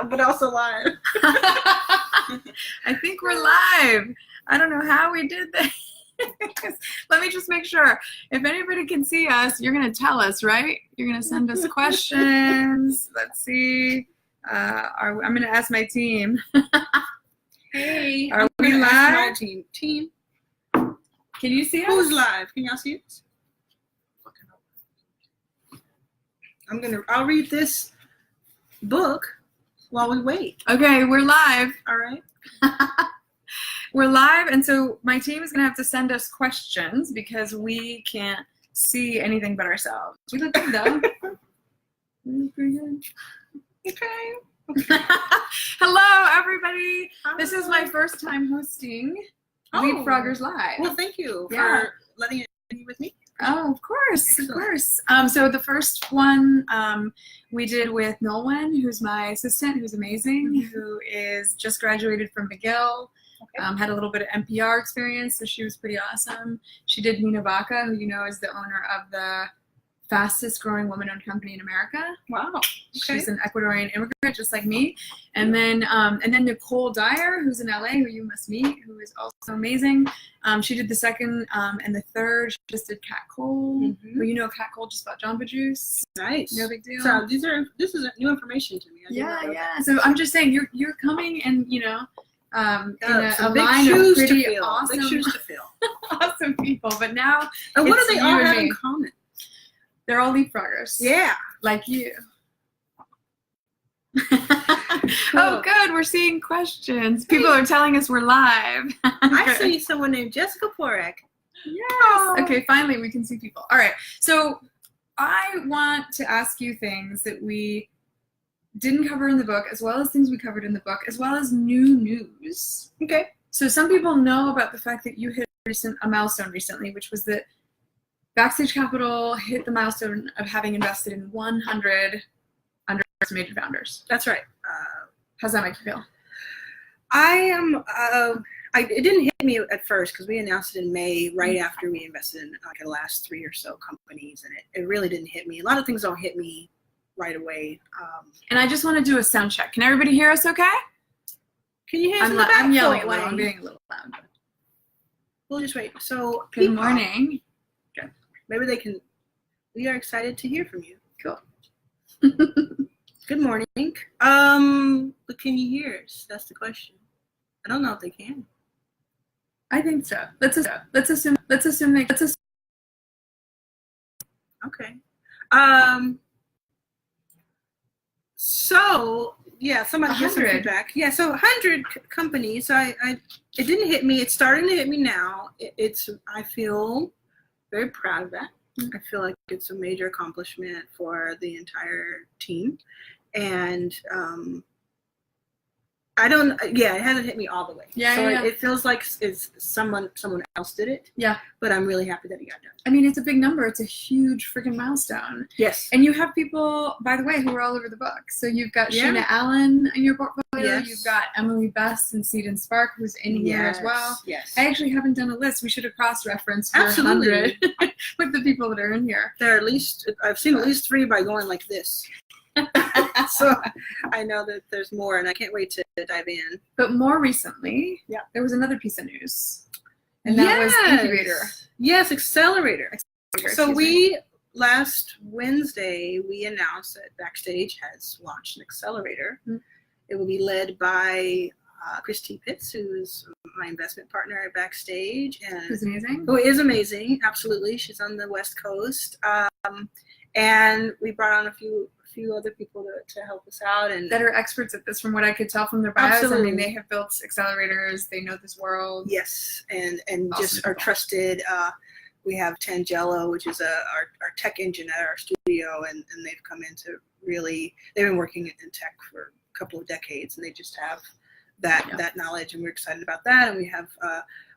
but also live. I think we're live. I don't know how we did that. Let me just make sure. If anybody can see us, you're going to tell us, right? You're going to send us questions. Let's see. I'm going to ask my team. Hey, are we live? My team. Can you see us? Who's live? Can y'all see us? I'll read this book while we wait. Okay, we're live. All right. We're live, and so my team is going to have to send us questions because we can't see anything but ourselves. We look good, though. Pretty good. Okay. Hello, everybody. Hi. This is my first time hosting Leapfroggers Live. Well, thank you for letting it be with me. Oh, of course, Excellent. of course. So the first one we did with Nolwenn, who's my assistant, who's amazing, who is just graduated from McGill, had a little bit of NPR experience, so she was pretty awesome. She did Nina Vaca, who you know is the owner of the fastest growing woman-owned company in America. Wow. Okay. She's an Ecuadorian immigrant, just like me. And then Nicole Dyer, who's in LA, who you must meet, who is also amazing. She did the second and the third. She just did Cat Cole. Well, you know Cat Cole just bought Jamba Juice. Nice. No big deal. So this is new information to me. Yeah. So I'm just saying, you're coming and in a big line shoes of pretty to fill. awesome, big shoes to fill. awesome people. But now, and what it's do they all you and have me. in common? They're all leapfroggers. Yeah. Like you. Cool. Oh, good. We're seeing questions. People are telling us we're live. I see someone named Jessica Porek. Yes. Okay, finally we can see people. All right. So I want to ask you things that we didn't cover in the book, as well as things we covered in the book, as well as new news. Okay. So some people know about the fact that you hit a milestone recently, which was that Backstage Capital hit the milestone of having invested in 100 underestimated founders. That's right. How's that make you feel? It didn't hit me at first because we announced it in May, right after we invested in the last 3 or so companies, and it really didn't hit me. A lot of things don't hit me right away. And I just want to do a sound check. Can everybody hear us okay? Can you hear us in the back? I'm yelling a little. I'm being a little loud. We'll just wait. So, good morning. Good. Maybe they can. We are excited to hear from you. Cool. Good morning. But can you hear us? That's the question. I don't know if they can. I think so. Let's assume. Okay. So yeah, somebody gets some feedback. Yeah, so 100 companies. So it didn't hit me. It's starting to hit me now. I feel very proud of that. I feel like it's a major accomplishment for the entire team, and it hasn't hit me all the way. It feels like it's someone else did it. Yeah. But I'm really happy that it got done. I mean, it's a big number. It's a huge freaking milestone. Yes. And you have people, by the way, who are all over the book. So you've got Sheena Allen in your portfolio. Yes. You've got Emily Best and Seed and Spark, who's in here as well. Yes. I actually haven't done a list. We should have cross-referenced for 100 with the people that are in here. There are I've seen at least 3 by going like this. So I know that there's more, and I can't wait to dive in. But more recently, there was another piece of news, and that was Incubator. Yes, Accelerator. So last Wednesday, we announced that Backstage has launched an accelerator. Mm-hmm. It will be led by Christy Pitts, who is my investment partner at Backstage. And who's amazing. Who is amazing, absolutely. She's on the West Coast. And we brought on a few other people to help us out, and that are experts at this, from what I could tell from their bios. Absolutely. I mean, they have built accelerators, they know this world. Yes, and awesome just are trusted. We have Tangelo, which is our tech engine at our studio, and they've come in to they've been working in tech for a couple of decades, and they just have that knowledge, and we're excited about that. And we have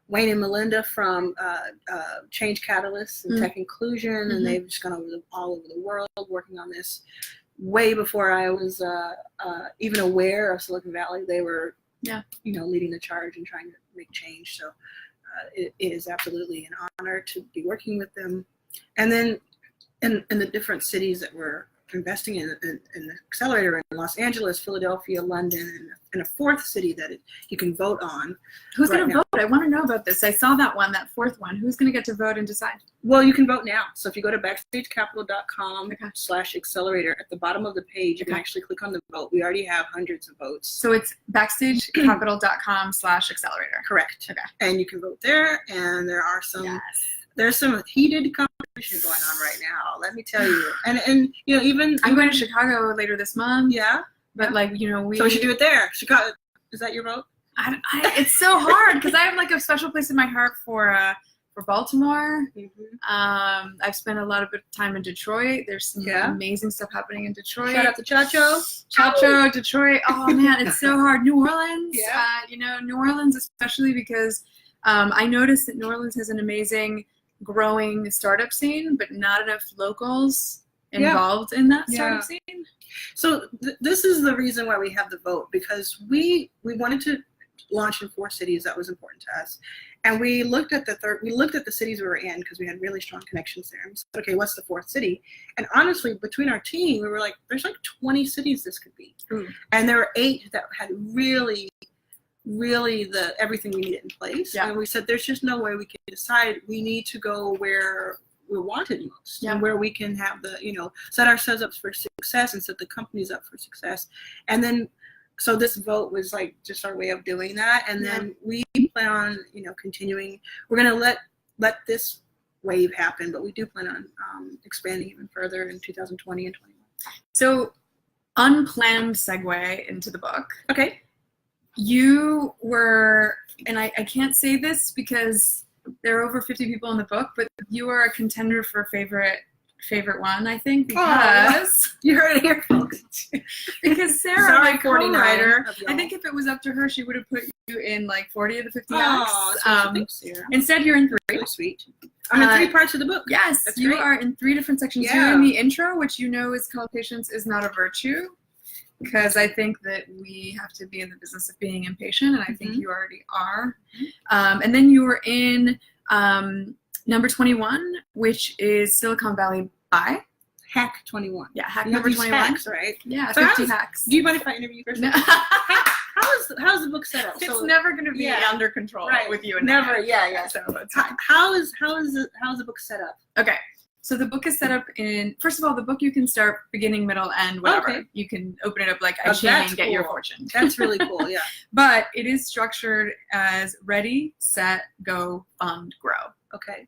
Wayne and Melinda from Change Catalyst and Tech Inclusion, and they've just gone all over the world working on this. Way before I was even aware of Silicon Valley, they were, leading the charge and trying to make change. So it is absolutely an honor to be working with them. And then in the different cities that we're investing in an accelerator in Los Angeles, Philadelphia, London, and a fourth city that you can vote on. Who's going to vote? I want to know about this. I saw that one, that fourth one. Who's going to get to vote and decide? Well, you can vote now. So if you go to backstagecapital.com/accelerator, at the bottom of the page, you can actually click on the vote. We already have hundreds of votes. So it's backstagecapital.com/accelerator. Correct. Okay. And you can vote there, and there are some there's some heated competition going on right now, let me tell you. And you know, even I'm going to Chicago later this month. Yeah. But like, you know, so we should do it there. Chicago, is that your vote? It's so hard because I have like a special place in my heart for Baltimore. I've spent a lot of time in Detroit. There's some amazing stuff happening in Detroit. Shout out to Chacho. Chacho, Detroit. Oh man, it's so hard. New Orleans. You know, New Orleans especially because I noticed that New Orleans has an amazing growing startup scene, but not enough locals involved in that startup scene. So this is the reason why we have the vote, because we wanted to launch in 4 cities. That was important to us, and we looked at the cities we were in because we had really strong connections there. And we said, okay, what's the 4th city? And honestly, between our team, we were like, there's like 20 cities this could be, and there were 8 that had really everything we needed in place. And we said, there's just no way we can decide. We need to go where we're wanted most, and where we can have the, you know, set ourselves up for success and set the companies up for success. And then, so this vote was like just our way of doing that. And then we plan on, you know, continuing. We're going to let this wave happen, but we do plan on expanding even further in 2020 and 21. So unplanned segue into the book. Okay. You were, and I can't say this because there are over 50 people in the book, but you are a contender for favorite one, I think, because you heard it here, folks. Because Sarah, my co-writer, I think if it was up to her, she would have put you in like 40 of the 50 acts. Instead, you're in 3. Really sweet. I'm in 3 parts of the book. Yes, you are in 3 different sections. You're in the intro, which you know is called "Patience is Not a Virtue," because I think that we have to be in the business of being impatient, and I think you already are. And then you were in number 21, which is Silicon Valley by Hack 21. Yeah, Hack number 21. Hacks, right? Yeah, so 50 hacks. Do you mind if I interview you first? No. How's the book set up? It's never going to be under control with you and never. I. So how is the book set up? Okay. So the book is set up in, first of all, the book you can start beginning, middle, end, whatever. Okay. You can open it up like a chain and get your fortune. That's really cool, yeah. But it is structured as ready, set, go, fund, grow. Okay.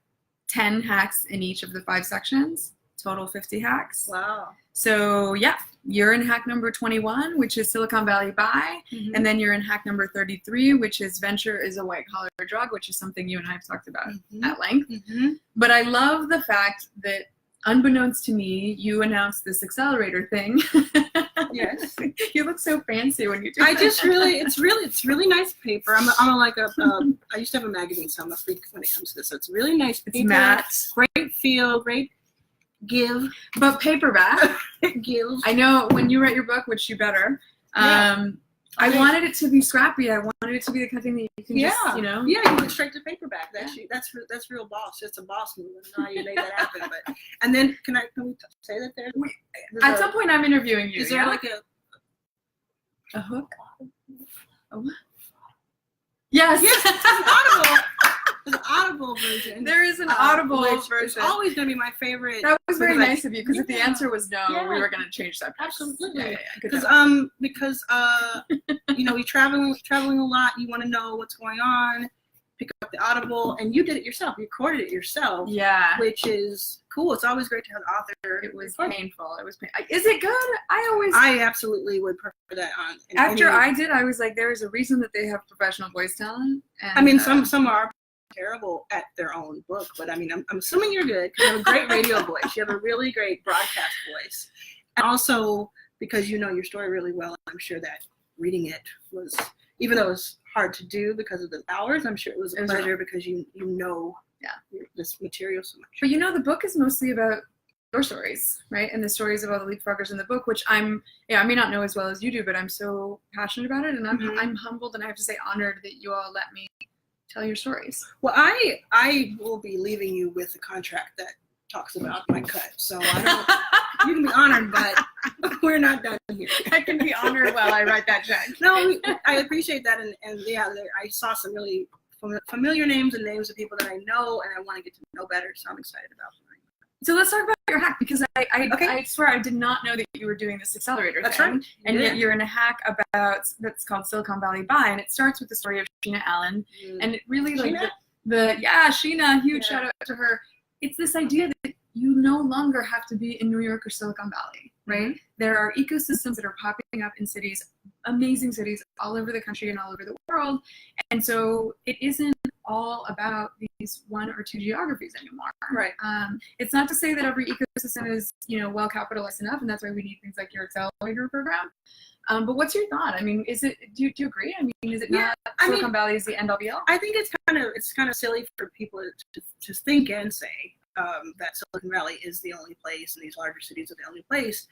10 hacks in each of the 5 sections, total 50 hacks. Wow. So yeah, you're in hack number 21, which is Silicon Valley buy, and then you're in hack number 33, which is venture is a white collar drug, which is something you and I have talked about at length. But I love the fact that, unbeknownst to me, you announced this accelerator thing. Yes. You look so fancy when you do it. It's really nice paper. I used to have a magazine, so I'm a freak when it comes to this. So it's really nice paper. It's matte. Great feel, great give. But paperback. Give. I know when you write your book, which you better, I wanted it to be scrappy. I wanted it to be the kind of thing that you can just, you know. Yeah, you went straight to paperback. That's real boss. It's a boss move. I don't know how you made that happen, but and then can we say that there's at some point I'm interviewing you. Is there like a hook? A what? Yes. Yes, it's Audible. There's an Audible version. There is an Audible version. It's always going to be my favorite. That was very nice of you, because if the answer was no, we were going to change that. Absolutely. Because you know, you're traveling a lot. You want to know what's going on. Pick up the Audible, and you did it yourself. You recorded it yourself. Yeah. Which is cool. It's always great to have an author. It was painful. It was painful. Is it good? I absolutely would prefer that on. After I did, I was like, there is a reason that they have professional voice talent. And, I mean, some are terrible at their own book, but I mean, I'm assuming you're good. You have a great radio voice. You have a really great broadcast voice, and also because you know your story really well, I'm sure that reading it was, even though it was hard to do because of the hours, I'm sure it was a pleasure because you know this material so much. But you know, the book is mostly about your stories, right? And the stories of all the leapfroggers in the book, which I may not know as well as you do, but I'm so passionate about it, and I'm humbled, and I have to say honored that you all let me tell your stories. Well, I will be leaving you with a contract that talks about my cut, so I You can be honored, but we're not done here. I can be honored while I write that check. No, I appreciate that, and yeah, I saw some really familiar names and names of people that I know, and I want to get to know better. So I'm excited about it. So let's talk about your hack, because Okay. I swear I did not know that you were doing this accelerator That's thing. right. And Yeah. yet you're in a hack that's called Silicon Valley Buy, and it starts with the story of Sheena Allen. And it really like Sheena, huge shout out to her. It's this idea that you no longer have to be in New York or Silicon Valley, right? Mm-hmm. There are ecosystems that are popping up in cities, amazing cities all over the country and all over the world. And so it isn't all about these one or two geographies anymore. Right. It's not to say that every ecosystem is, well capitalized enough, and that's why we need things like your accelerator program. But what's your thought? I mean, do you agree? I mean, is it not Silicon Valley is the end all be all? I think it's kind of silly for people to think and say that Silicon Valley is the only place, and these larger cities are the only place,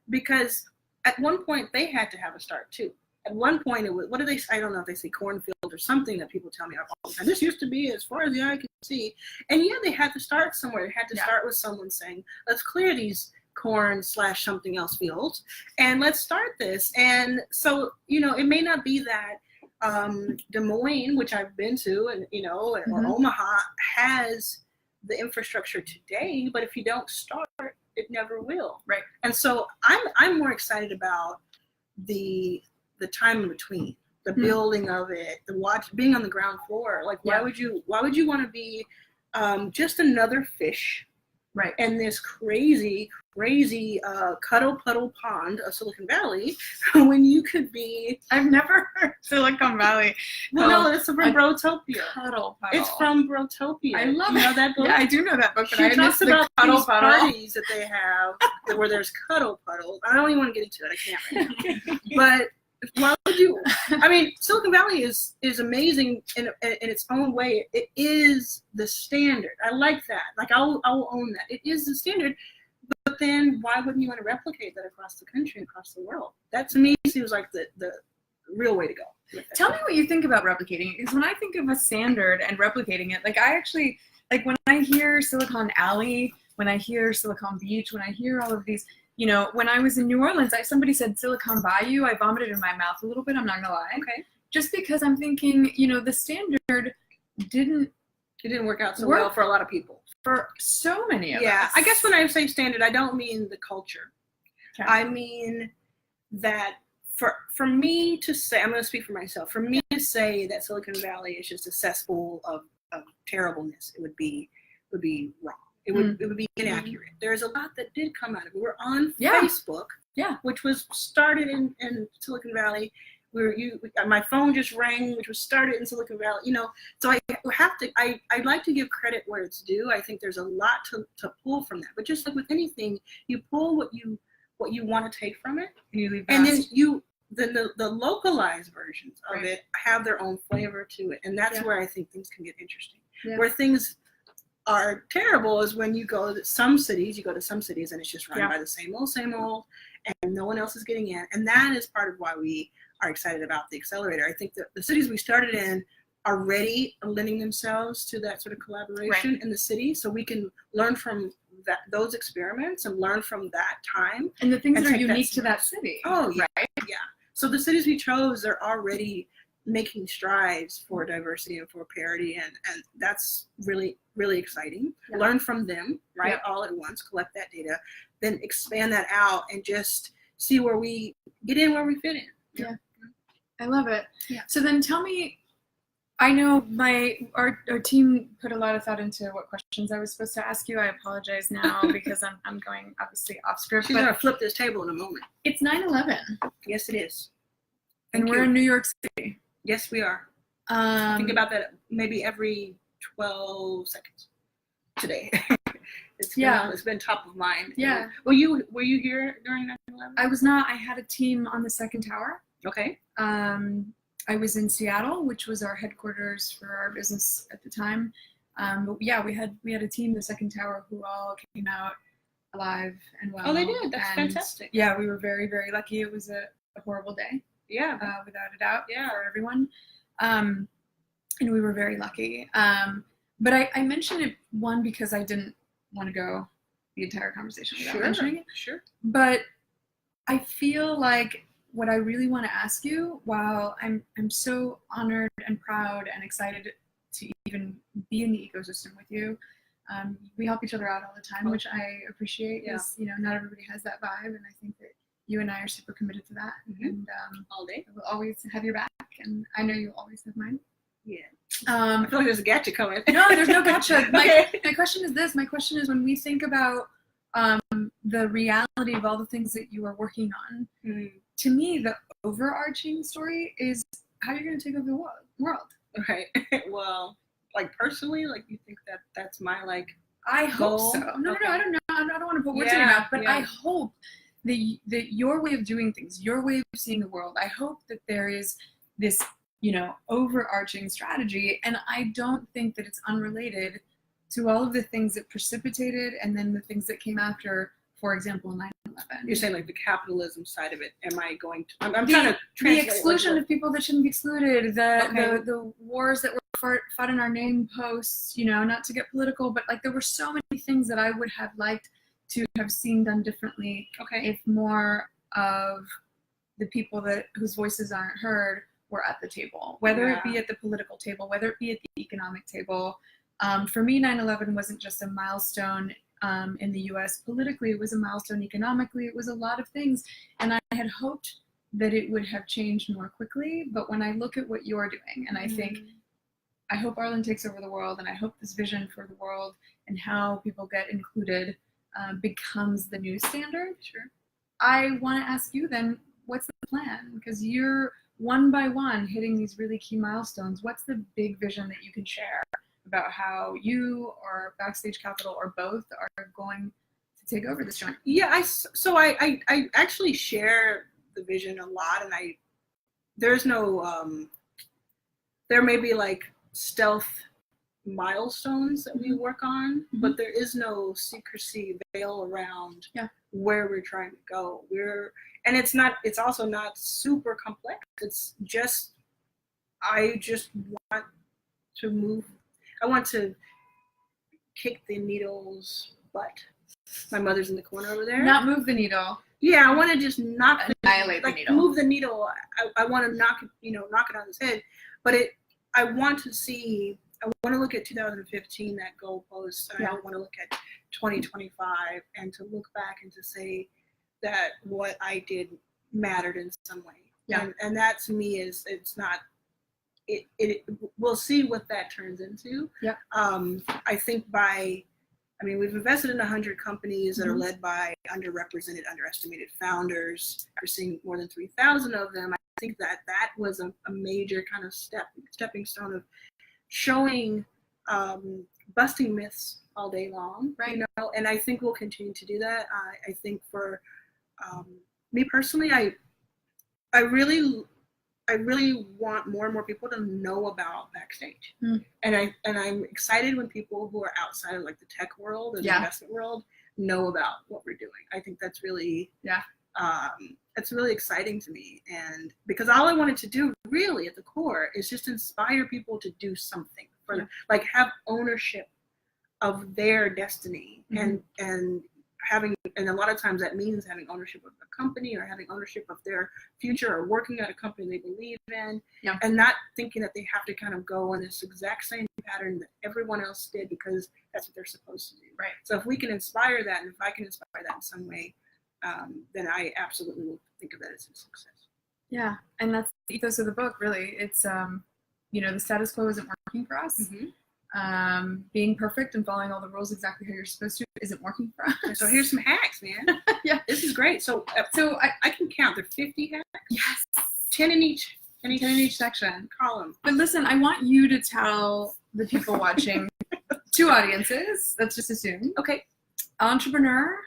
because at one point they had to have a start too. At one point, it was, what do they say? I don't know if they say cornfield or something that people tell me all the time. This used to be as far as the eye can see. And yeah, they had to start somewhere. They had to start with someone saying, let's clear these corn/something else fields, and let's start this. And so, it may not be that Des Moines, which I've been to, and or Omaha has the infrastructure today, but if you don't start, it never will. Right. And so I'm more excited about the time in between, the building of it, being on the ground floor. Like, why would you want to be just another fish, right, in this crazy cuddle puddle pond of Silicon Valley when you could be? I've never heard Silicon Valley. Well, no, it's from Brotopia. Cuddle puddle. It's from Brotopia. I love that book. Yeah, I do know that book. But She I talks missed about the cuddle these puddle parties that they have where there's cuddle puddles. I don't even want to get into it. I can't right now. But why would you? I mean, Silicon Valley is amazing in its own way. It is the standard. I like that. Like, I will own that. It is the standard. But then why wouldn't you want to replicate that across the country, across the world? That to me seems like the real way to go. Tell me what you think about replicating it, because when I think of a standard and replicating it, like I actually, like when I hear Silicon Alley, when I hear Silicon Beach, when I hear all of these, when I was in New Orleans, somebody said Silicon Bayou, I vomited in my mouth a little bit, I'm not gonna lie. Okay. Just because I'm thinking, the standard didn't work out so well for a lot of people. For so many of us. Yeah, I guess when I say standard, I don't mean the culture. Okay. I mean that for me to say, I'm going to speak for myself, for me to say that Silicon Valley is just a cesspool of terribleness, it would be wrong. It would be inaccurate. There's a lot that did come out of it. We're on Facebook, which was started in Silicon Valley. My phone just rang, which was started in Silicon Valley. So I like to give credit where it's due. I think there's a lot to pull from that. But just like with anything, you pull what you want to take from it, and you leave. And then the localized versions of it have their own flavor to it, and that's where I think things can get interesting. Yeah. Where things are terrible is when you go to some cities, and it's just run by the same old, and no one else is getting in. And that is part of why we are excited about the accelerator. I think that the cities we started in already are lending themselves to that sort of collaboration in the city, so we can learn from those experiments and learn from that time. And the things that are unique to that city. Oh, yeah. Right? Yeah. So the cities we chose are already making strides for diversity and for parity, and that's really, really exciting. Yeah. Learn from them, all at once, collect that data, then expand that out and just see where we get in, where we fit in. Yeah. I love it. Yeah. So then tell me, I know our team put a lot of thought into what questions I was supposed to ask you. I apologize now because I'm going obviously off script. She's going to flip this table in a moment. It's 9/11. Yes, it is. And we're in New York City. Yes, we are. Think about that maybe every 12 seconds today. It's been top of mind. Yeah. Were you here during 9/11? I was not. I had a team on the second tower. Okay. I was in Seattle, which was our headquarters for our business at the time. But yeah, we had a team in the second tower who all came out alive and well. Oh, they did. That's fantastic. Yeah, we were very, very lucky. It was a horrible day. Yeah. Without a doubt. Yeah. For everyone. And we were very lucky. But I mentioned it, one, because I didn't want to go the entire conversation without Sure, mentioning it. sure. But I feel like what I really want to ask you, while I'm so honored and proud and excited to even be in the ecosystem with you, we help each other out all the time, which I appreciate because, you know, not everybody has that vibe. And I think that you and I are super committed to that. And all day. I will always have your back. And I know you'll always have mine. Yeah. I feel like there's a gotcha coming. No, there's no gotcha. Okay. My question is this. My question is, when we think about the reality of all the things that you are working on, to me, the overarching story is how you're going to take over the world. Right. Well, like personally, like you think that that's my like I hope goal? so. No, I don't know. I don't want to put words in your mouth, but I hope that your way of doing things, your way of seeing the world, I hope that there is this, you know, overarching strategy. And I don't think that it's unrelated to all of the things that precipitated and then the things that came after, for example, 9/11. You're saying like the capitalism side of it. Am I going to? I'm trying to translate. The exclusion of people that shouldn't be excluded. The wars that were fought in our name posts. You know, not to get political, but like there were so many things that I would have liked to have seen done differently. Okay. If more of the people whose voices aren't heard were at the table, whether it be at the political table, whether it be at the economic table. For me, 9/11 wasn't just a milestone in the U.S. politically. It was a milestone economically. It was a lot of things. And I had hoped that it would have changed more quickly. But when I look at what you're doing, and I think, I hope Arlan takes over the world, and I hope this vision for the world and how people get included becomes the new standard. Sure. I want to ask you then, what's the plan? Because you're one by one hitting these really key milestones. What's the big vision that you can share about how you or Backstage Capital or both are going to take over this joint? Yeah, I actually share the vision a lot, and there's no there may be like stealth milestones that we work on, but there is no secrecy veil around where we're trying to go. And it's also not super complex. It's just, I just want to move. I want to kick the needle's butt. My mother's in the corner over there. Not move the needle. Yeah, I want to just annihilate the needle. Move the needle. I want to knock it on its head. But I want to look at 2015, that goalpost, and I want to look at 2025 and to look back and to say that what I did mattered in some way. Yeah. And that to me is, it's not, we'll see what that turns into. Yeah. I think we've invested in 100 companies that are led by underrepresented, underestimated founders. We're seeing more than 3,000 of them. I think that was a major kind of stepping stone of showing, busting myths all day long, right? You know, and I think we'll continue to do that. I think for me personally, I really want more and more people to know about Backstage, and I'm excited when people who are outside of like the tech world and the investment world know about what we're doing. I think that's really it's really exciting to me, and because all I wanted to do really at the core is just inspire people to do something for like have ownership of their destiny, and a lot of times that means having ownership of a company or having ownership of their future or working at a company they believe in, and not thinking that they have to kind of go in this exact same pattern that everyone else did because that's what they're supposed to do. Right. So if we can inspire that, and if I can inspire that in some way, then I absolutely will think of that as a success. Yeah, and that's the ethos of the book, really. It's, the status quo isn't working for us. Being perfect and following all the rules exactly how you're supposed to isn't working for us. So here's some hacks, man. This is great. So I can count. There are 50 hacks? Yes. 10 in each section. Column. But listen, I want you to tell the people watching, two audiences, let's just assume. Okay. Entrepreneur,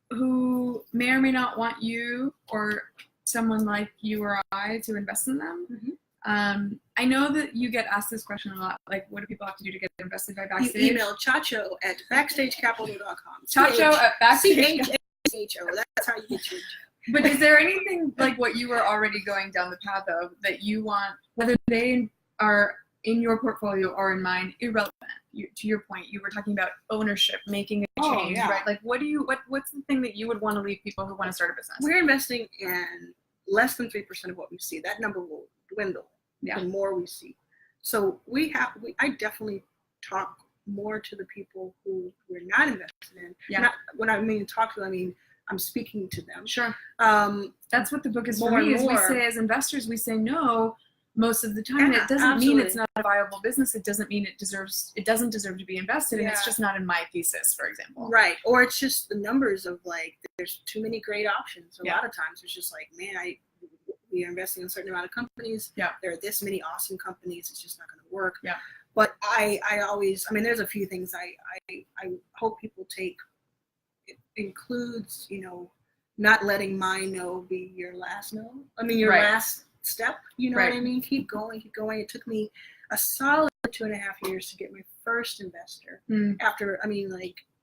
who may or may not want you or someone like you or I to invest in them. I know that you get asked this question a lot, like what do people have to do to get invested by Backstage? You email Chacho at backstagecapital.com. Chacho at Backstage. C-H-A-C-H-O. That's how you get your. But is there anything like what you were already going down the path of that you want, whether they are in your portfolio or in mine, irrelevant? to your point, you were talking about ownership, making a Oh, change, yeah. right? Like, what's the thing that you would want to leave people who want to start a business? We're investing in less than 3% of what we see. That number will dwindle Yeah. the more we see. So I definitely talk more to the people who we're not invested in. Yeah. When I mean talk to, I mean I'm speaking to them. Sure. Um, That's what the book is for more me. and Is we more. say as investors, we say no most of the time. And Yeah, it doesn't mean absolutely. it's not a viable business. It doesn't mean it doesn't deserve to be invested in. It's Yeah. just not in my thesis, for example. Right. Or it's just the numbers of like, there's too many great options. A Yeah. lot of times it's just like, man, we are investing in a certain amount of companies. Yeah. There are this many awesome companies. It's just not going to work. Yeah. But I always, I mean, there's a few things I hope people take. It includes, not letting my no be your last no. I mean, your Right. last step, you know Right. what I mean? Keep going, keep going. It took me a solid 2.5 years to get my first investor after,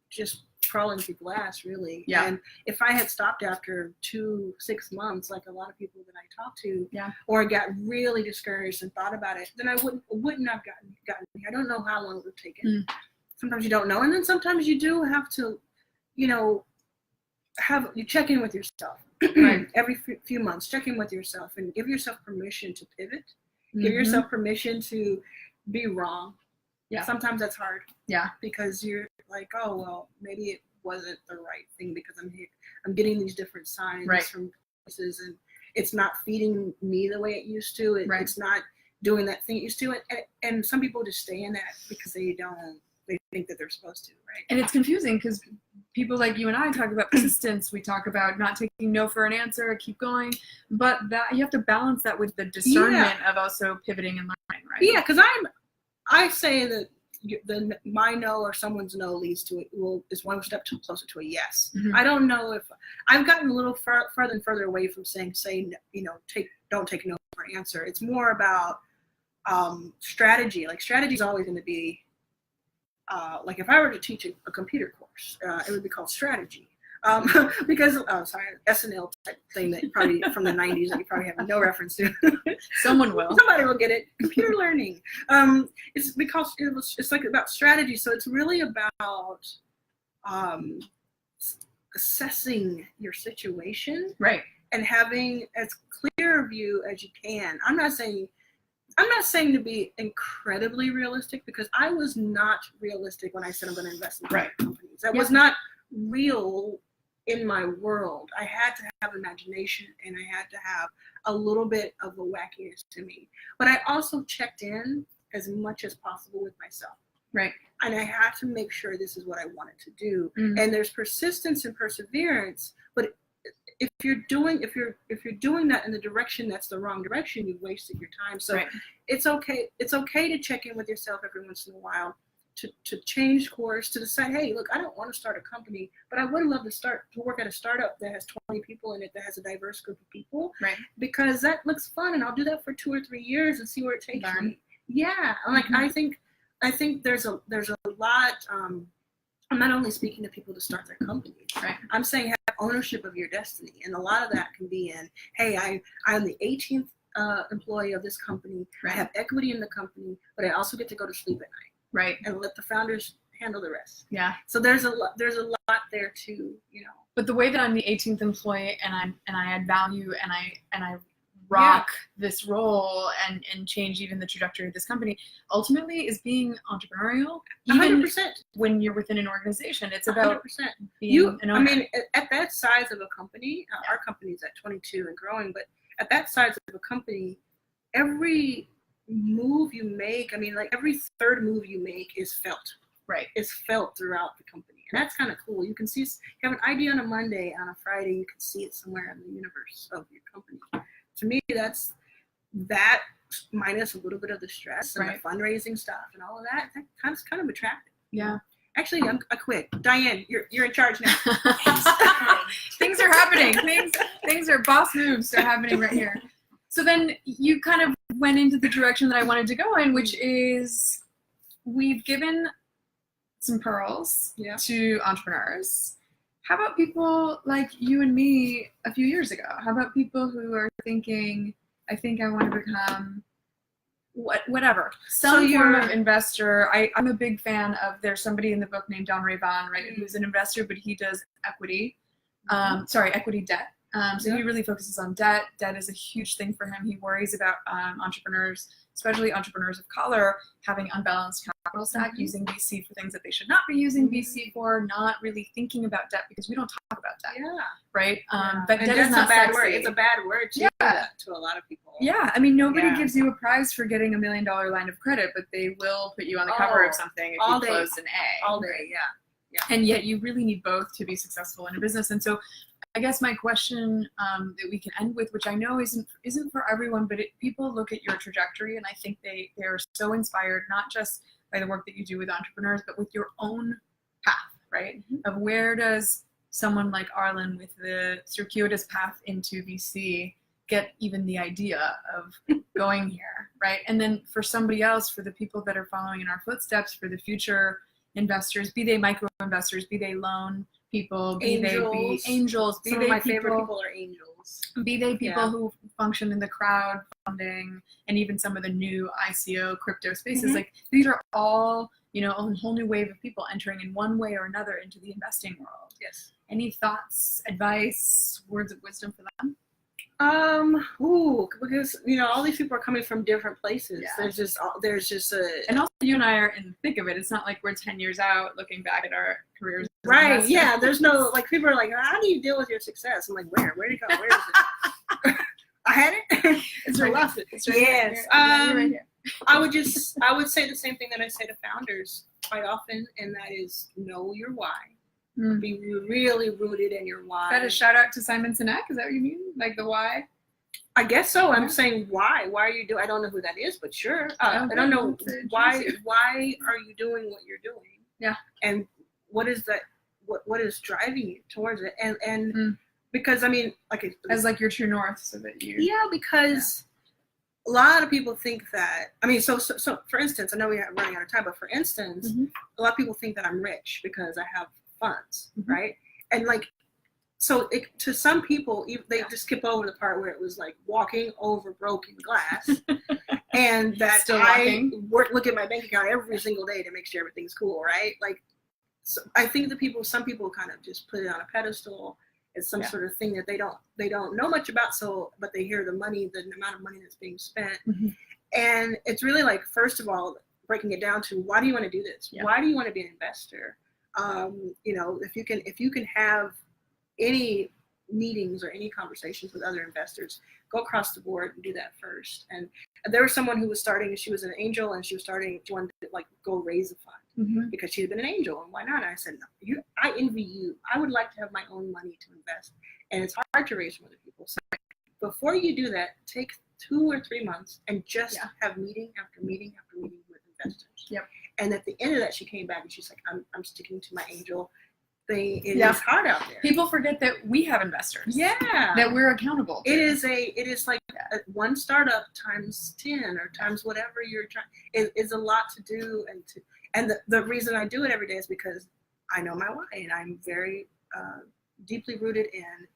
just crawling through glass, really. Yeah. And if I had stopped after 6 months, like a lot of people that I talk to, Yeah. or got really discouraged and thought about it, then I wouldn't have gotten. I don't know how long it would have taken. Sometimes you don't know, and then sometimes you do have to, you check in with yourself. Right. Every few months, check in with yourself and give yourself permission to pivot. Mm-hmm. Give yourself permission to be wrong. Yeah. Sometimes that's hard. Yeah. Because you're like, oh, well, maybe it wasn't the right thing because I'm getting these different signs Right. from places, and it's not feeding me the way it used to. Right. It's not doing that thing it used to. And some people just stay in that because they think that they're supposed to, right? And it's confusing because people like you and I talk about persistence. We talk about not taking no for an answer, keep going. But that you have to balance that with the discernment of also pivoting and learning, right? Yeah, because I say that my no or someone's no leads to is one step closer to a yes. Mm-hmm. I don't know if I've gotten a little further and further away from saying don't take no for an answer. It's more about strategy. Like strategy is always going to be like if I were to teach a computer course, it would be called strategy. Because SNL type thing that probably from the 90s that you probably have no reference to. Someone will. Somebody will get it. Computer learning. It's because it's like about strategy. So it's really about assessing your situation, right, and having as clear a view as you can. I'm not saying to be incredibly realistic, because I was not realistic when I said I'm going to invest in companies. That was not real in my world. I had to have imagination, and I had to have a little bit of a wackiness to me. But I also checked in as much as possible with myself. Right. And I had to make sure this is what I wanted to do. Mm-hmm. And there's persistence and perseverance, but if you're doing that in the direction that's the wrong direction, you've wasted your time. So it's okay to check in with yourself every once in a while, to change course, to decide, hey, look, I don't want to start a company, but I would love to work at a startup that has 20 people in it, that has a diverse group of people, because that looks fun, and I'll do that for 2 or 3 years and see where it takes me. Yeah, like I think there's a lot. I'm not only speaking to people to start their companies. Right. I'm saying have ownership of your destiny, and a lot of that can be in, hey, I'm the 18th employee of this company. I have equity in the company, but I also get to go to sleep at night. Right. And let the founders handle the rest. Yeah. So there's a lot there too, But the way that I'm the 18th employee and I add value and I rock this role and change even the trajectory of this company ultimately is being entrepreneurial. Even 100%. When you're within an organization, it's about 100%. being an owner. I mean, at that size of a company, our company's at 22 and growing, but at that size of a company, every move you make, like every third move you make is felt. Right. It's felt throughout the company. And that's kind of cool. You can see, you have an idea on a Monday, on a Friday, you can see it somewhere in the universe of your company. To me, that's that minus a little bit of the stress and the fundraising stuff and all of that. That's kind of attractive. Yeah. Actually, I quit. Diane, you're in charge now. Things are happening. Things are boss moves are happening right here. So then you kind of went into the direction that I wanted to go in, which is we've given some pearls to entrepreneurs. How about people like you and me a few years ago? How about people who are thinking, I think I want to become whatever. Some form of investor. I'm a big fan of, there's somebody in the book named Don Rayvon, right, who's an investor, but he does equity, equity debt. So he really focuses on debt. Debt is a huge thing for him. He worries about entrepreneurs, especially entrepreneurs of color, having unbalanced capital stack, using VC for things that they should not be using VC for, not really thinking about debt because we don't talk about debt. Yeah. Right? But debt is not a bad sexy. word. It's a bad word to a lot of people. Yeah. I mean, nobody gives you a prize for getting $1 million line of credit, but they will put you on the cover of something if you close an A. All day, yeah. And yet you really need both to be successful in a business. And so I guess my question that we can end with, which I know isn't for everyone, but people look at your trajectory and I think they're so inspired, not just by the work that you do with entrepreneurs, but with your own path, right? Of where does someone like Arlan with the circuitous path into VC get even the idea of going here, right? And then for somebody else, for the people that are following in our footsteps, for the future investors, be they micro investors, be they loan people, be they be angels, be Some they of my people, favorite people are angels. Be they people who function in the crowdfunding and even some of the new ICO crypto spaces. Like these are all, a whole new wave of people entering in one way or another into the investing world. Yes. Any thoughts, advice, words of wisdom for them? Because all these people are coming from different places. Yeah. There's just a, and also you and I are in the thick of it. It's not like we're 10 years out looking back at our careers. Right. Yeah. There's no, like, people are like, how do you deal with your success? I'm like, where'd it go? Where is it? I had it. It's I right. lost it. It's right. Yes. Right here. I would say the same thing that I say to founders quite often, and that is know your why. Be really rooted in your why. Is that a shout out to Simon Sinek? Is that what you mean? Like the why? I guess so. I'm saying why. Why are you doing? I don't know who that is, but sure. I don't know why. Why are you doing what you're doing? Yeah. And what is that? What is driving you towards it? And because I mean, like as like your true north, so that you. Yeah, because a lot of people think that. I mean, so for instance, I know we are running out of time, but for instance, a lot of people think that I'm rich because I have funds, right? And like, so to some people, they just skip over the part where it was like walking over broken glass, and that I look at my bank account every single day to make sure everything's cool, right? Like, so I think some people kind of just put it on a pedestal. It's some sort of thing that they don't know much about. So, but they hear the amount of money that's being spent, and it's really like, first of all, breaking it down to why do you want to do this? Yeah. Why do you want to be an investor? If you can have any meetings or any conversations with other investors, go across the board and do that first. And there was someone who was starting, she was an angel, and she wanted to like go raise a fund because she had been an angel, and why not? And I said, no, I envy you. I would like to have my own money to invest, and it's hard to raise from other people. So before you do that, take 2 or 3 months and just have meeting after meeting after meeting with investors. Yep. And at the end of that, she came back and she's like, I'm sticking to my angel thing. It is hard out there. People forget that we have investors. Yeah. That we're accountable to. It is like one startup times 10 or times whatever you're trying. It is a lot to do, and the reason I do it every day is because I know my why, and I'm very deeply rooted in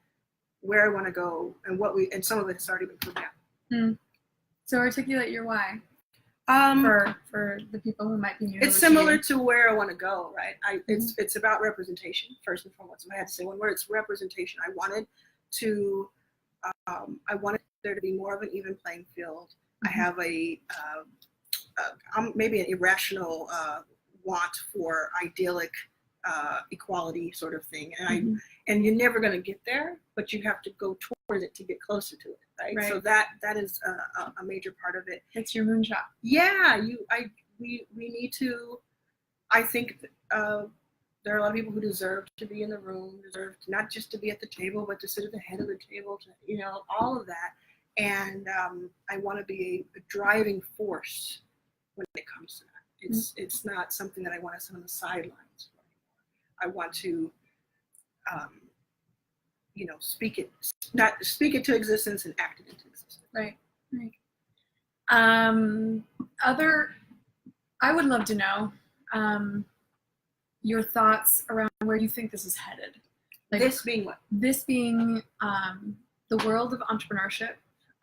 where I want to go and some of it has already been put down. So articulate your why. For the people who might be new. It's similar to where I want to go, right? It's about representation first and foremost. If I had to say one word, it's representation. I wanted there to be more of an even playing field. I have maybe an irrational want for idyllic equality sort of thing, and you're never going to get there, but you have to go towards it to get closer to it. Right. So that is a major part of it. It's your moonshot. Yeah, we need to. I think there are a lot of people who deserve to be in the room, deserve not just to be at the table, but to sit at the head of the table. All of that. And I want to be a driving force when it comes to that. It's not something that I want to sit on the sidelines for anymore. I want to. Speak it to existence and act it into existence. Right. I would love to know your thoughts around where you think this is headed. Like, this being what? This being the world of entrepreneurship,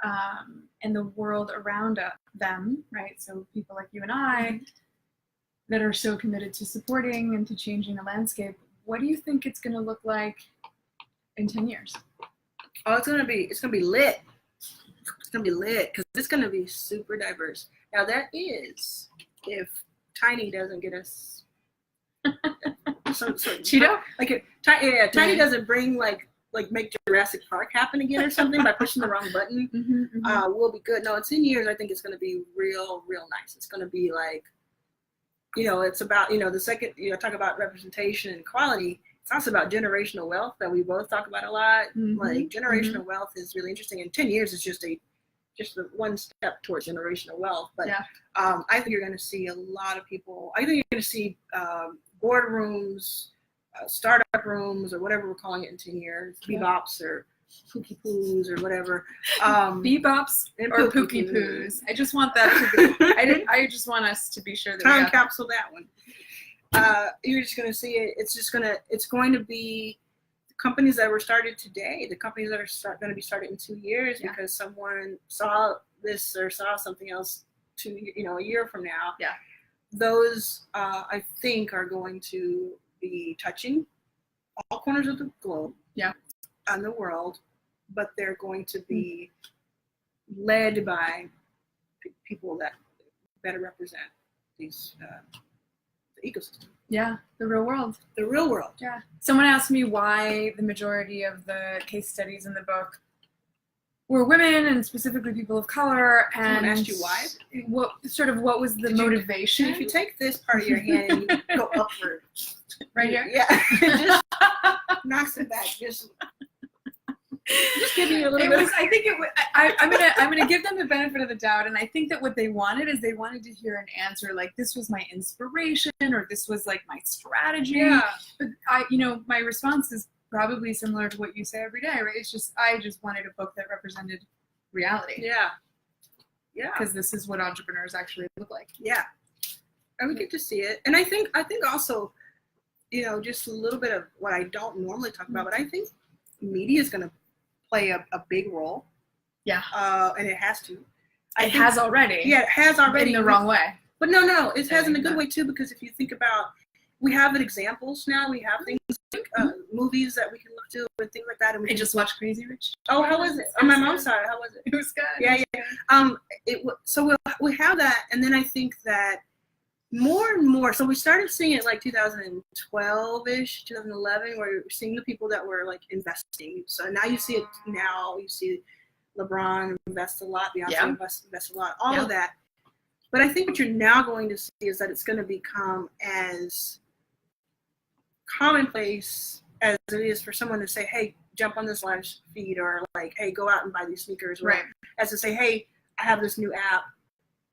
and the world around them, right? So people like you and I that are so committed to supporting and to changing the landscape. What do you think it's going to look like in 10 years? Oh, it's gonna be lit. It's gonna be lit because it's gonna be super diverse. Now that is if Tiny doesn't get us some sort of Cheeto? Tiny doesn't bring like make Jurassic Park happen again or something by pushing the wrong button. We'll be good. No, in 10 years I think it's gonna be real nice. It's gonna be like, it's about, the second, talk about representation and equality. It's also about generational wealth that we both talk about a lot. Like generational wealth is really interesting. In 10 years, it's just the one step towards generational wealth. But I think you're going to see a lot of people. I think you're going to see boardrooms, startup rooms, or whatever we're calling it in 10 years, bebops or pookie poos or whatever. Bebops or pookie poos. I just want that to be. I just want us to be sure that time capsule that one. You're just going to see it. It's going to be the companies that were started today, the companies that are going to be started in 2 years because someone saw this or saw something else a year from now. Yeah. Those, I think, are going to be touching all corners of the globe. Yeah. And the world, but they're going to be led by people that better represent these the ecosystem. Yeah, the real world. The real world. Yeah. Someone asked me why the majority of the case studies in the book were women and specifically people of color. And someone asked you why? What was the motivation? If you take this part of your hand and you go upward. Right here? Yeah. Just knocks it back. Just give you a little bit. I think it was. I'm gonna give them the benefit of the doubt, and I think that what they wanted is they wanted to hear an answer like this was my inspiration or this was like my strategy. Yeah. But my response is probably similar to what you say every day, right? It's just I just wanted a book that represented reality. Yeah. Yeah. Because this is what entrepreneurs actually look like. Yeah. And we get to see it, and I think also, just a little bit of what I don't normally talk about, but I think media is going to play a big role. Yeah. And it has to. It has already. Yeah, it has already. In the wrong way. But no, it has in a good way too, because if you think about, we have examples now, we have things like movies that we can look to and things like that. And I just watched Crazy Rich. Oh, how was it? On my mom's side, how was it? It was good. Yeah. So we have that, and then I think that more and more, so we started seeing it like 2012-ish, 2011, where we're seeing the people that were like investing. So now you see it now, you see LeBron invest a lot, Beyonce invest a lot, all of that. But I think what you're now going to see is that it's going to become as commonplace as it is for someone to say, hey, jump on this live feed, or like, hey, go out and buy these sneakers, right? As to say, hey, I have this new app.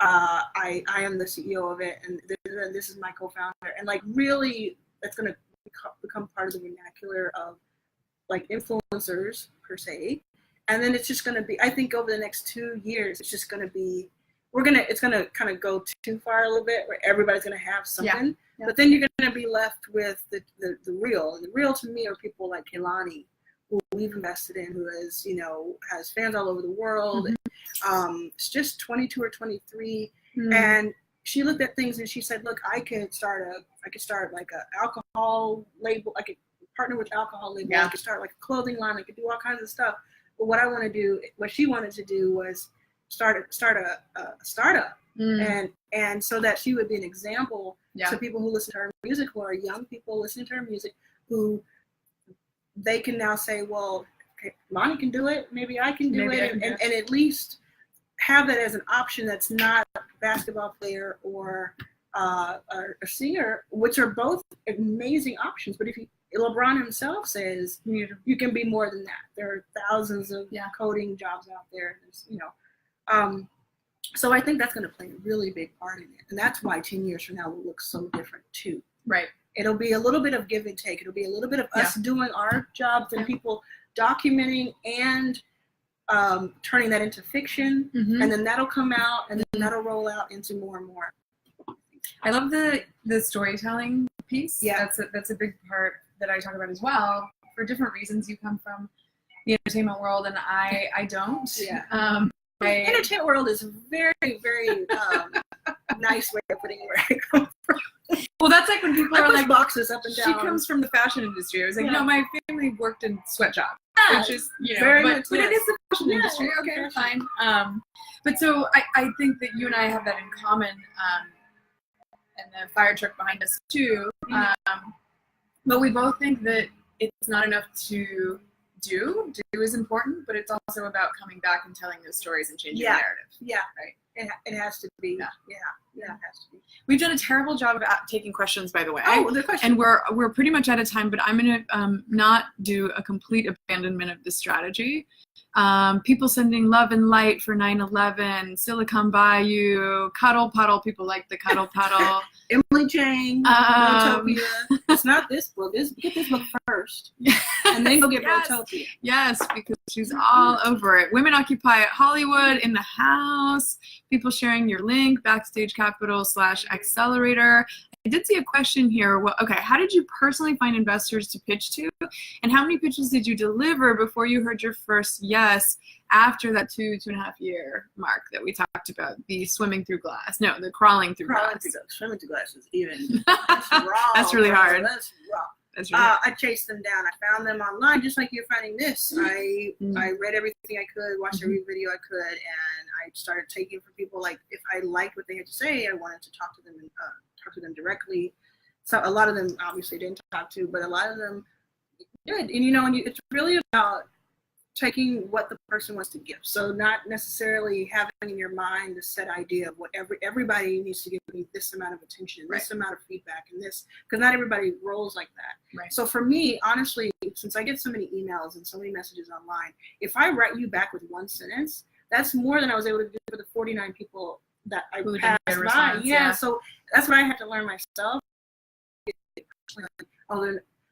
I am the CEO of it, and this is my co-founder, and like really, that's going to become part of the vernacular of like influencers per se, and then it's just going to be. I think over the next 2 years, it's just going to be. It's going to kind of go too far a little bit, where everybody's going to have something, but then you're going to be left with the real. And the real to me are people like Kehlani, who we've invested in, who has fans all over the world. It's just 22 or 23, and she looked at things and she said, "Look, I could start like a alcohol label. I could partner with alcohol label. I could start like a clothing line. I could do all kinds of stuff. But what she wanted to do was start a startup, and so that she would be an example to people who listen to her music, who are young people listening to her music, who they can now say, well, okay, Lonnie can do it, maybe I can do it, and at least have that as an option that's not a basketball player or a singer, which are both amazing options. But if LeBron himself says you can be more than that. There are thousands of coding jobs out there. So I think that's going to play a really big part in it, and that's why 10 years from now will look so different too. Right. It'll be a little bit of give and take. It'll be a little bit of us doing our jobs and people documenting and turning that into fiction, and then that'll come out, and then that'll roll out into more and more. I love the storytelling piece. Yeah, that's a big part that I talk about as well. For different reasons, you come from the entertainment world, and I don't. Yeah. Entertainment world is a very, very nice way of putting where I come from. Well, that's like when people I are push like, boxes up and down. she comes from the fashion industry. I was like, Yeah. no, my family worked in sweatshops. Yeah, Which is, you know, very but, much, but it yes. is the fashion Yeah, industry. it's Okay, fashion. fine. But so I think that you and I have that in common, and the fire truck behind us too. But we both think that it's not enough to do. Do is important, but it's also about coming back and telling those stories and changing the narrative. Yeah, right. It has to be. Yeah. It has to be. We've done a terrible job of taking questions, by the way. Oh, the question. And we're pretty much out of time, but I'm going to not do a complete abandonment of the strategy. People sending love and light for 9/11, Silicon Bayou, Cuddle Puddle. People like the Cuddle Puddle. Emily Jane, Utopia. It's not this book. Get this book first, and then go get Utopia. Yes, because she's all over it. Women Occupy Hollywood in the house. People sharing your link, Backstage Capital /Accelerator. I did see a question here. Well, okay, how did you personally find investors to pitch to? And how many pitches did you deliver before you heard your first yes after that 2.5 year mark that we talked about? The swimming through glass. No, the crawling through glass. Swimming through glass is even. That's raw. That's really hard. That's raw. That's really hard. I chased them down. I found them online, just like you're finding this. I read everything I could, watched every video I could, and I started taking from people. Like, if I liked what they had to say, I wanted to talk to them and talk to them directly. So a lot of them obviously didn't talk to, but a lot of them did. And it's really about taking what the person wants to give. So not necessarily having in your mind the set idea of what everybody needs to give me this amount of attention, this amount of feedback, and this, because not everybody rolls like that. Right. So for me, honestly, since I get so many emails and so many messages online, if I write you back with one sentence, that's more than I was able to do for the 49 people that I passed by. Yeah, so that's what I had to learn myself.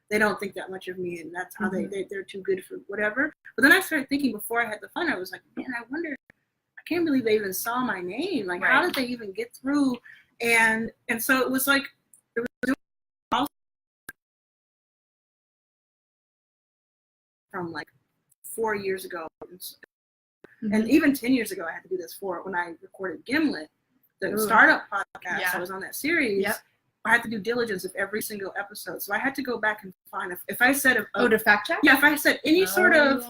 They don't think that much of me, and that's how they're too good for whatever. But then I started thinking, before I had the fun, I was like, man, I wonder, I can't believe they even saw my name. Like, how did they even get through? And so it was like, it was also from like 4 years ago. And even 10 years ago, I had to do this for when I recorded Gimlet, the startup podcast. I was on that series. Yep. I had to do diligence of every single episode. So I had to go back and find if I said to fact check? Yeah, if I said any sort of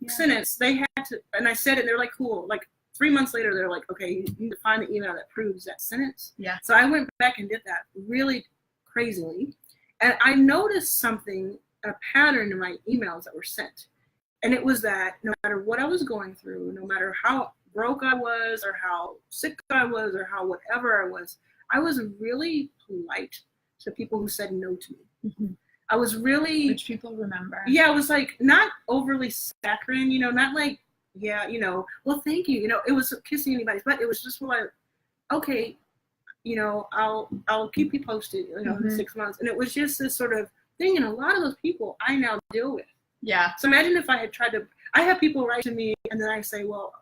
sentence, they had to, and I said it, they're like, cool. Like 3 months later, they're like, okay, you need to find the email that proves that sentence. Yeah. So I went back and did that really crazily. And I noticed something, a pattern in my emails that were sent. And it was that no matter what I was going through, no matter how broke I was or how sick I was or how whatever I was really polite to people who said no to me. I was really... Which people remember. Yeah, I was like, not overly saccharine, not like, well, thank you. It was kissing anybody's butt. It was just like, okay, I'll keep you posted, in 6 months. And it was just this sort of thing. And a lot of those people I now deal with. Yeah. So imagine if I had tried to, I have people write to me and then I say, well,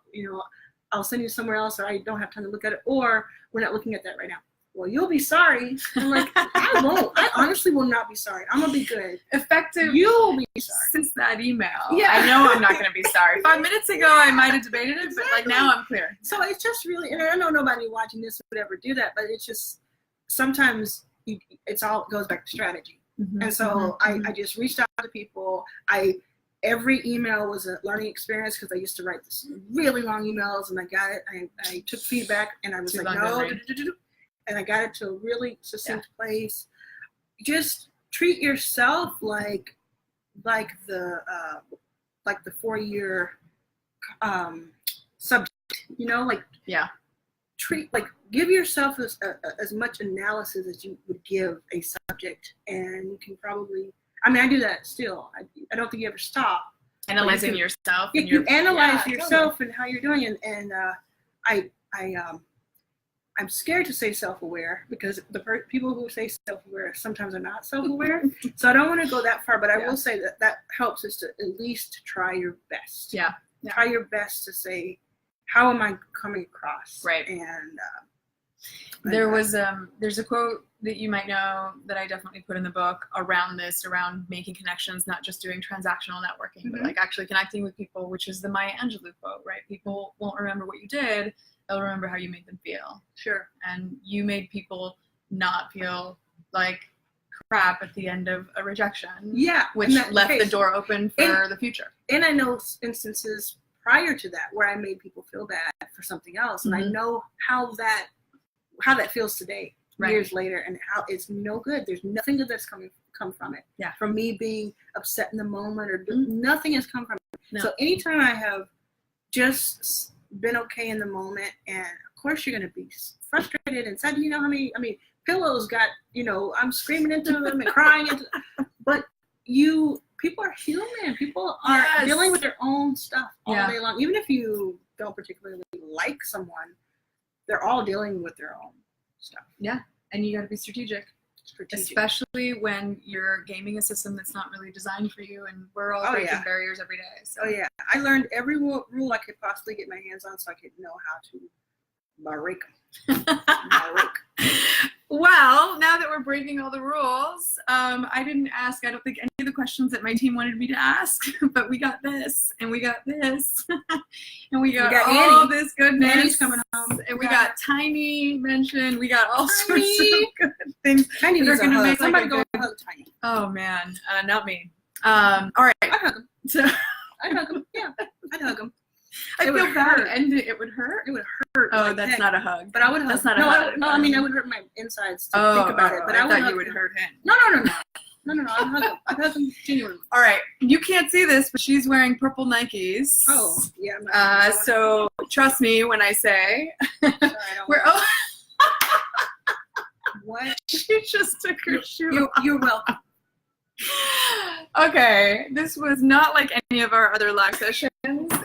I'll send you somewhere else, or I don't have time to look at it, or we're not looking at that right now. Well, you'll be sorry. I'm like, I won't. I honestly will not be sorry. I'm going to be good. Effective. You'll be sorry. Since that email. Yeah. I know I'm not going to be sorry. 5 minutes ago, I might have debated it, but like now I'm clear. So it's just really, and I know nobody watching this would ever do that, but it's just, sometimes it's all goes back to strategy. And so I just reached out to people. Every email was a learning experience because I used to write this really long emails, and I got it. I took feedback, and I was like, no, and I got it to a really succinct place. Just treat yourself like the 4-year subject, give yourself as much analysis as you would give a subject, and you can probably, I do that still. I don't think you ever stop. Analyzing yourself. You analyze yourself and how you're doing, and I'm scared to say self-aware because the people who say self-aware sometimes are not self-aware. So I don't want to go that far, but I will say that helps is to at least try your best. Try your best to say, how am I coming across? Right. And There was there's a quote that you might know that I definitely put in the book around this, around making connections, not just doing transactional networking, but like actually connecting with people, which is the Maya Angelou quote, right? People won't remember what you did, they'll remember how you made them feel. Sure. And you made people not feel like crap at the end of a rejection. Yeah. Which left the door open for the future. And I know instances prior to that where I made people feel bad for something else, and I know how that feels today, years later, and how it's no good. There's nothing good that's come from it. Yeah. From me being upset in the moment, or nothing has come from it. No. So anytime I have just been okay in the moment, and of course you're going to be frustrated and sad. You know how many? I mean, pillows got. I'm screaming into them and crying into. But people are human. People are dealing with their own stuff all day long. Even if you don't particularly like someone, they're all dealing with their own stuff. Yeah, and you got to be strategic. Especially when you're gaming a system that's not really designed for you, and we're all breaking barriers every day. So. Oh yeah, I learned every rule I could possibly get my hands on, so I could know how to break them. Well, now that we're breaking all the rules, I didn't ask, I don't think, any of the questions that my team wanted me to ask, but we got this, and we got this, and we got all Annie. this goodness. Annie's coming home. And we got Tiny mentioned. We got all sorts of good things. Tiny needs gonna hug. make Somebody go hug Tiny. Oh, man. Not me. All right. I'd hug him. So I'd hug him. Yeah, I'd hug him. I feel bad. And it would hurt? It would hurt. Oh, like that's heck. not a hug. But I would hug. That's not a hug. No, I mean, I would hurt my insides to think about it. But I thought hug you would him. hurt him. No. I'd hug him. I'd hug him genuinely. All right. You can't see this, but she's wearing purple Nikes. Oh, yeah. So trust me when I say we're. What? She just took her shoe off. You're welcome. Okay, this was not like any of our other live sessions,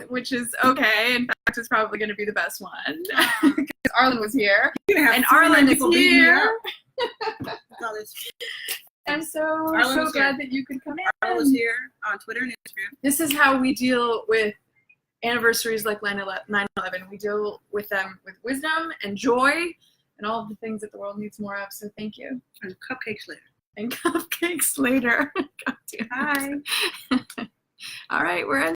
which is okay. In fact, it's probably going to be the best one because Arlan was here, and Arlan is here. I'm so glad that you could come in. Arlan was here on Twitter and Instagram. This is how we deal with anniversaries like 9/11. We deal with them with wisdom and joy and all of the things that the world needs more of. So thank you. And cupcakes later. And cupcakes later. Hi. All right, we're in.